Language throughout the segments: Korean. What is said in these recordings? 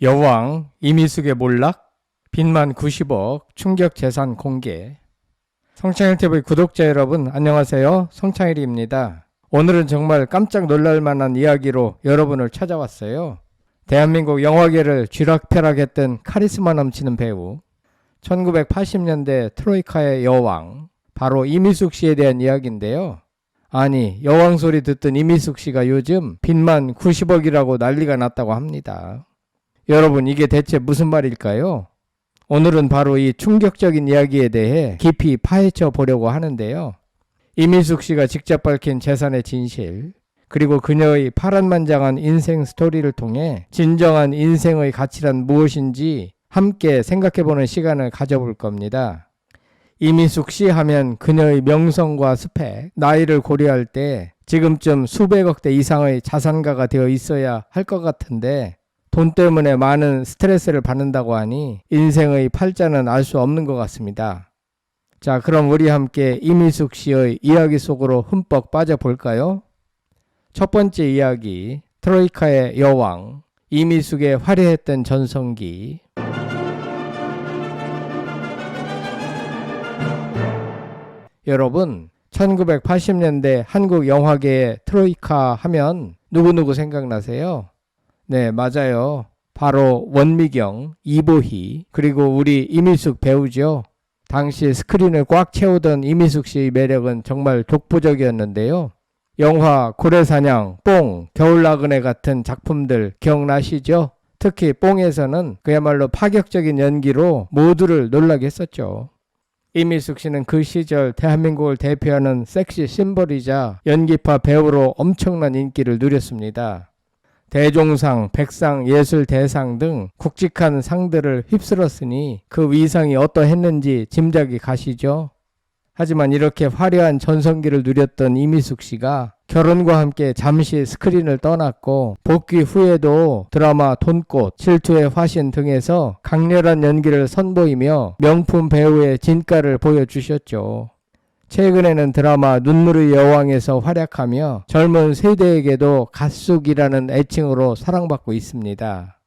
여왕 이미숙의 몰락, 빚만 90억 충격 재산 공개. 성창일TV 구독자 여러분 안녕하세요. 성창일입니다. 오늘은 정말 깜짝 놀랄 만한 이야기로 여러분을 찾아왔어요. 대한민국 영화계를 쥐락펴락했던 카리스마 넘치는 배우, 1980년대 트로이카의 여왕, 바로 이미숙 씨에 대한 이야기인데요. 아니, 여왕 소리 듣던 이미숙 씨가 요즘 빚만 90억이라고 난리가 났다고 합니다. 여러분, 이게 대체 무슨 말일까요? 오늘은 바로 이 충격적인 이야기에 대해 깊이 파헤쳐 보려고 하는데요. 이미숙 씨가 직접 밝힌 재산의 진실, 그리고 그녀의 파란만장한 인생 스토리를 통해 진정한 인생의 가치란 무엇인지 함께 생각해보는 시간을 가져볼 겁니다. 이미숙 씨 하면 그녀의 명성과 스펙, 나이를 고려할 때 지금쯤 수백억대 이상의 자산가가 되어 있어야 할 것 같은데 돈 때문에 많은 스트레스를 받는다고 하니 인생의 팔자는 알 수 없는 것 같습니다. 자, 그럼 우리 함께 이미숙 씨의 이야기 속으로 흠뻑 빠져볼까요? 첫 번째 이야기, 트로이카의 여왕, 이미숙의 화려했던 전성기. 여러분, 1980년대 한국 영화계의 트로이카 하면 누구누구 생각나세요? 네, 맞아요. 바로 원미경, 이보희, 그리고 우리 이미숙 배우죠. 당시 스크린을 꽉 채우던 이미숙 씨의 매력은 정말 독보적이었는데요. 영화 고래사냥, 뽕, 겨울나그네 같은 작품들 기억나시죠? 특히 뽕에서는 그야말로 파격적인 연기로 모두를 놀라게 했었죠. 이미숙 씨는 그 시절 대한민국을 대표하는 섹시 심벌이자 연기파 배우로 엄청난 인기를 누렸습니다. 대종상, 백상, 예술대상 등 굵직한 상들을 휩쓸었으니 그 위상이 어떠했는지 짐작이 가시죠? 하지만 이렇게 화려한 전성기를 누렸던 이미숙 씨가 결혼과 함께 잠시 스크린을 떠났고 복귀 후에도 드라마 돈꽃, 질투의 화신 등에서 강렬한 연기를 선보이며 명품 배우의 진가를 보여주셨죠. 최근에는 드라마 눈물의 여왕에서 활약하며 젊은 세대에게도 갓숙이라는 애칭으로 사랑받고 있습니다.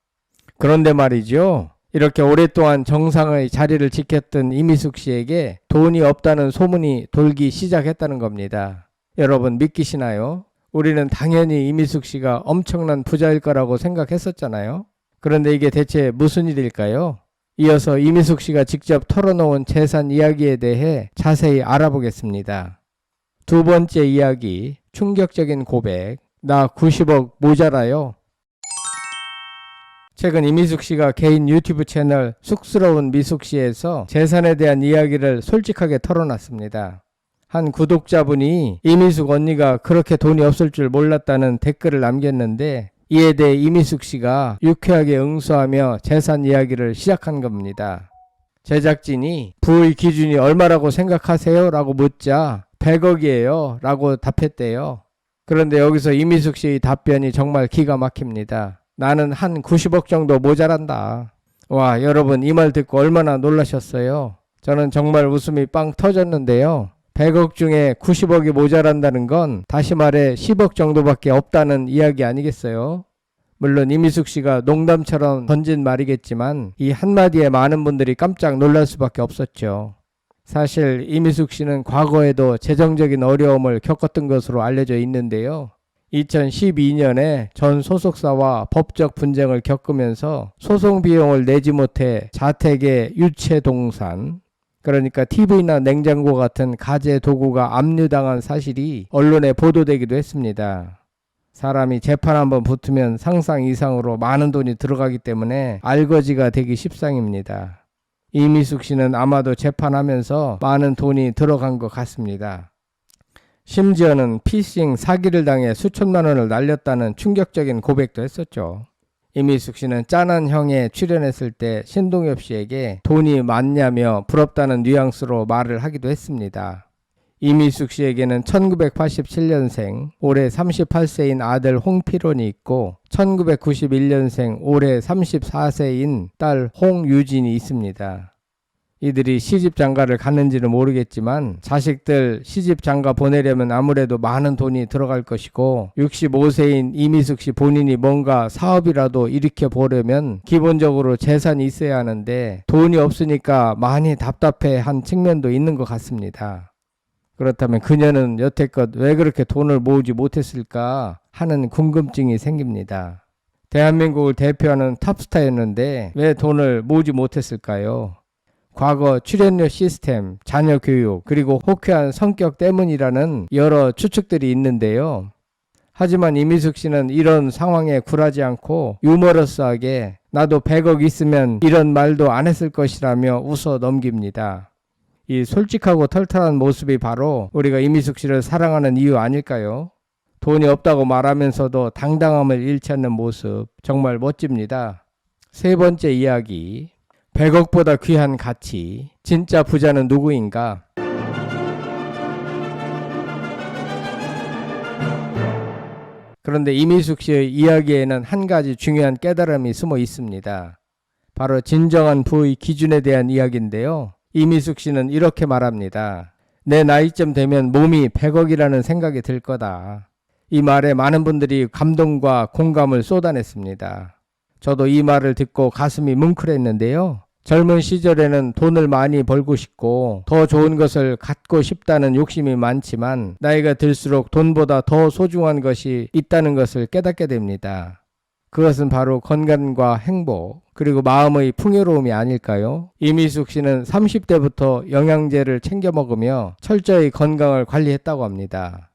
그런데 말이죠. 이렇게 오랫동안 정상의 자리를 지켰던 이미숙 씨에게 돈이 없다는 소문이 돌기 시작했다는 겁니다. 여러분 믿기시나요? 우리는 당연히 이미숙 씨가 엄청난 부자일 거라고 생각했었잖아요. 그런데 이게 대체 무슨 일일까요? 이어서 이미숙 씨가 직접 털어놓은 재산 이야기에 대해 자세히 알아보겠습니다. 두 번째 이야기, 충격적인 고백, 나 90억 모자라요. 최근 이미숙 씨가 개인 유튜브 채널 쑥스러운 미숙 씨에서 재산에 대한 이야기를 솔직하게 털어놨습니다. 한 구독자분이 이미숙 언니가 그렇게 돈이 없을 줄 몰랐다는 댓글을 남겼는데 이에 대해 이미숙 씨가 유쾌하게 응수하며 재산 이야기를 시작한 겁니다. 제작진이 부의 기준이 얼마라고 생각하세요? 라고 묻자 100억이에요 라고 답했대요. 그런데 여기서 이미숙 씨의 답변이 정말 기가 막힙니다. 나는 한 90억 정도 모자란다. 와, 여러분 이 말 듣고 얼마나 놀라셨어요? 저는 정말 웃음이 빵 터졌는데요. 100억 중에 90억이 모자란다는 건 다시 말해 10억 정도밖에 없다는 이야기 아니겠어요? 물론 이미숙 씨가 농담처럼 던진 말이겠지만 이 한마디에 많은 분들이 깜짝 놀랄 수밖에 없었죠. 사실 이미숙 씨는 과거에도 재정적인 어려움을 겪었던 것으로 알려져 있는데요. 2012년에 전 소속사와 법적 분쟁을 겪으면서 소송 비용을 내지 못해 자택의 유체동산, 그러니까 TV나 냉장고 같은 가재 도구가 압류당한 사실이 언론에 보도되기도 했습니다. 사람이 재판 한번 붙으면 상상 이상으로 많은 돈이 들어가기 때문에 알거지가 되기 십상입니다. 이미숙 씨는 아마도 재판하면서 많은 돈이 들어간 것 같습니다. 심지어는 피싱 사기를 당해 수천만 원을 날렸다는 충격적인 고백도 했었죠. 이미숙 씨는 짠한 형에 출연했을 때 신동엽 씨에게 돈이 많냐며 부럽다는 뉘앙스로 말을 하기도 했습니다. 이미숙 씨에게는 1987년생, 올해 38세인 아들 홍필원이 있고 1991년생, 올해 34세인 딸 홍유진이 있습니다. 이들이 시집 장가를 갔는지는 모르겠지만 자식들 시집 장가 보내려면 아무래도 많은 돈이 들어갈 것이고 65세인 이미숙 씨 본인이 뭔가 사업이라도 일으켜 보려면 기본적으로 재산이 있어야 하는데 돈이 없으니까 많이 답답해한 측면도 있는 것 같습니다. 그렇다면 그녀는 여태껏 왜 그렇게 돈을 모으지 못했을까 하는 궁금증이 생깁니다. 대한민국을 대표하는 탑스타였는데 왜 돈을 모으지 못했을까요? 과거 출연료 시스템, 자녀 교육, 그리고 호쾌한 성격 때문이라는 여러 추측들이 있는데요. 하지만 이미숙 씨는 이런 상황에 굴하지 않고 유머러스하게 나도 100억 있으면 이런 말도 안 했을 것이라며 웃어 넘깁니다. 이 솔직하고 털털한 모습이 바로 우리가 이미숙 씨를 사랑하는 이유 아닐까요? 돈이 없다고 말하면서도 당당함을 잃지 않는 모습 정말 멋집니다. 세 번째 이야기, 100억보다 귀한 가치, 진짜 부자는 누구인가? 그런데 이미숙 씨의 이야기에는 한 가지 중요한 깨달음이 숨어 있습니다. 바로 진정한 부의 기준에 대한 이야기인데요. 이미숙 씨는 이렇게 말합니다. 내 나이쯤 되면 몸이 100억이라는 생각이 들 거다. 이 말에 많은 분들이 감동과 공감을 쏟아냈습니다. 저도 이 말을 듣고 가슴이 뭉클했는데요. 젊은 시절에는 돈을 많이 벌고 싶고 더 좋은 것을 갖고 싶다는 욕심이 많지만 나이가 들수록 돈보다 더 소중한 것이 있다는 것을 깨닫게 됩니다. 그것은 바로 건강과 행복, 그리고 마음의 풍요로움이 아닐까요? 이미숙 씨는 30대부터 영양제를 챙겨 먹으며 철저히 건강을 관리했다고 합니다.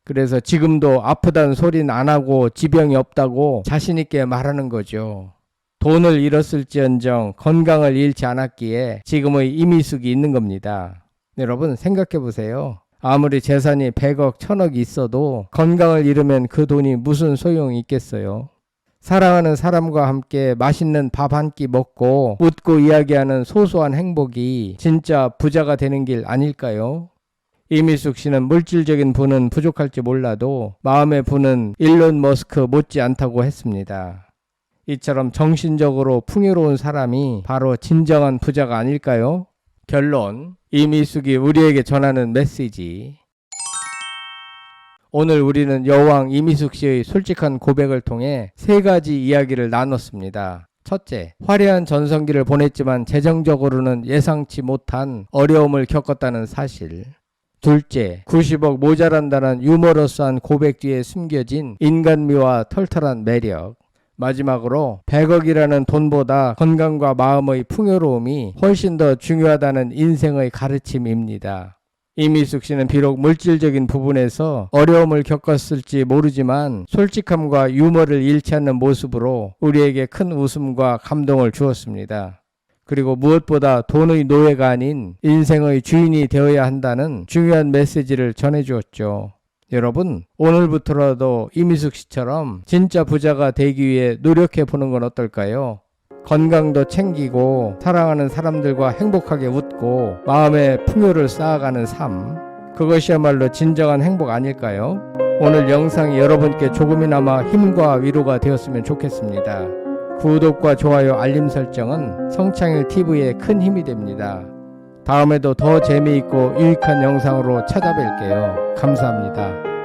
그래서 지금도 아프다는 소리는 안 하고 지병이 없다고 자신 있게 말하는 거죠. 돈을 잃었을지언정 건강을 잃지 않았기에 지금의 이미숙이 있는 겁니다. 여러분 생각해 보세요. 아무리 재산이 100억, 1000억이 있어도 건강을 잃으면 그 돈이 무슨 소용이 있겠어요? 사랑하는 사람과 함께 맛있는 밥 한 끼 먹고 웃고 이야기하는 소소한 행복이 진짜 부자가 되는 길 아닐까요? 이미숙 씨는 물질적인 부는 부족할지 몰라도 마음의 부는 일론 머스크 못지 않다고 했습니다. 이처럼 정신적으로 풍요로운 사람이 바로 진정한 부자가 아닐까요? 결론, 이미숙이 우리에게 전하는 메시지. 오늘 우리는 여왕 이미숙 씨의 솔직한 고백을 통해 세 가지 이야기를 나눴습니다. 첫째, 화려한 전성기를 보냈지만 재정적으로는 예상치 못한 어려움을 겪었다는 사실. 둘째, 90억 모자란다는 유머러스한 고백 뒤에 숨겨진 인간미와 털털한 매력. 마지막으로 100억이라는 돈보다 건강과 마음의 풍요로움이 훨씬 더 중요하다는 인생의 가르침입니다. 이미숙 씨는 비록 물질적인 부분에서 어려움을 겪었을지 모르지만 솔직함과 유머를 잃지 않는 모습으로 우리에게 큰 웃음과 감동을 주었습니다. 그리고 무엇보다 돈의 노예가 아닌 인생의 주인이 되어야 한다는 중요한 메시지를 전해주었죠. 여러분, 오늘부터라도 이미숙 씨처럼 진짜 부자가 되기 위해 노력해 보는 건 어떨까요? 건강도 챙기고 사랑하는 사람들과 행복하게 웃고 마음의 풍요를 쌓아가는 삶, 그것이야말로 진정한 행복 아닐까요? 오늘 영상이 여러분께 조금이나마 힘과 위로가 되었으면 좋겠습니다. 구독과 좋아요, 알림 설정은 성창일TV에 큰 힘이 됩니다. 다음에도 더 재미있고 유익한 영상으로 찾아뵐게요. 감사합니다.